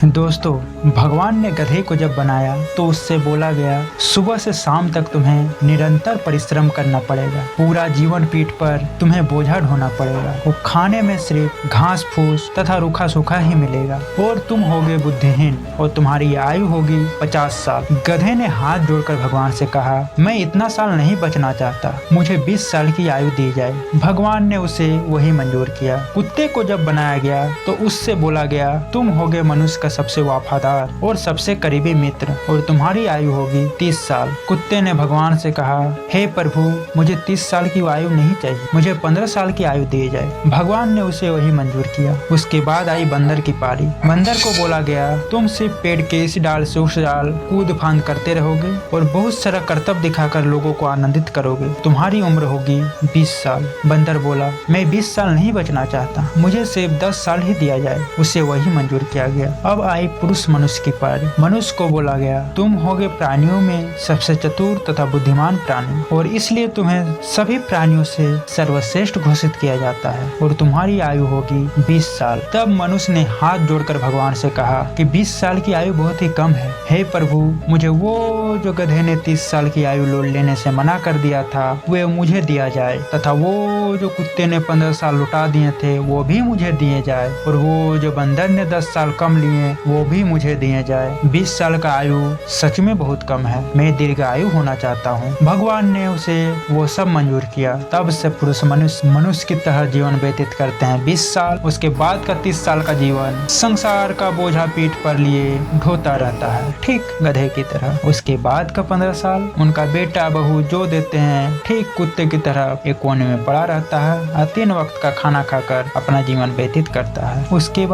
दोस्तों, भगवान ने गधे को जब बनाया तो उससे बोला गया सुबह से शाम तक तुम्हें निरंतर परिश्रम करना पड़ेगा। पूरा जीवन पीठ पर तुम्हें बोझा ढोना पड़ेगा। वो खाने में सिर्फ घास फूस तथा रूखा सूखा ही मिलेगा और तुम होगे बुद्धिहीन और तुम्हारी आयु होगी 50 साल। गधे ने हाथ जोड़कर भगवान से कहा, मैं इतना साल नहीं बचना चाहता, मुझे 20 साल की आयु दी जाए। भगवान ने उसे वही मंजूर किया। कुत्ते को जब बनाया गया तो उससे बोला गया, तुम होगे मनुष्य का सबसे वफादार और सबसे करीबी मित्र और तुम्हारी आयु होगी 30 साल। कुत्ते ने भगवान से कहा, हे प्रभु, मुझे 30 साल की आयु नहीं चाहिए, मुझे 15 साल की आयु दी जाए। भगवान ने उसे वही मंजूर किया। उसके बाद आई बंदर की पारी। बंदर को बोला गया, तुम सिर्फ पेड़ के इस डाल से उस डाल कूद फांद करते रहोगे और बहुत सारा करतब दिखाकर लोगों को आनंदित करोगे। तुम्हारी उम्र होगी 20 साल। बंदर बोला, मैं 20 साल नहीं बचना चाहता, मुझे सिर्फ 10 साल ही दिया जाए। उसे वही मंजूर किया गया। अब आई पुरुष मनुष्य की पारी। मनुष्य को बोला गया, तुम होगे प्राणियों में सबसे चतुर तथा बुद्धिमान प्राणी और इसलिए तुम्हें सभी प्राणियों से सर्वश्रेष्ठ घोषित किया जाता है और तुम्हारी आयु होगी 20 साल। तब मनुष्य ने हाथ जोड़कर भगवान से कहा कि 20 साल की आयु बहुत ही कम है। हे प्रभु, मुझे वो जो गधे ने 30 साल की आयु लोड लेने से मना कर दिया था वे मुझे दिया जाए तथा वो जो कुत्ते ने 15 साल लुटा दिए थे वो भी मुझे दिए जाए और वो जो बंदर ने 10 साल कम लिए वो भी मुझे दिए जाए। 20 साल का आयु सच में बहुत कम है, मैं दीर्घायु होना चाहता हूँ। भगवान ने उसे वो सब मंजूर किया। तब से पुरुष मनुष्य की तरह जीवन व्यतीत करते हैं 20 साल। उसके बाद का 30 साल का जीवन संसार का बोझा पीठ पर लिए ढोता रहता है, ठीक गधे की तरह। उसके बाद का 15 साल उनका बेटा बहू जो देते हैं, ठीक कुत्ते की तरह एक कोने में पड़ा रहता है और 3 वक्त का खाना खाकर अपना जीवन व्यतीत करता है। उसके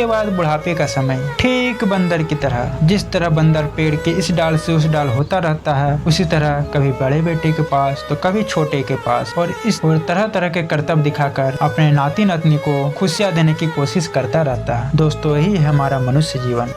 बाद बुढ़ापे का समय ठीक बंदर की तरह। जिस तरह बंदर पेड़ के इस डाल से उस डाल होता रहता है, उसी तरह कभी बड़े बेटे के पास तो कभी छोटे के पास और तरह तरह के करतब दिखाकर अपने नाती नातनी को खुशियां देने की कोशिश करता रहता है। दोस्तों, यही है हमारा मनुष्य जीवन।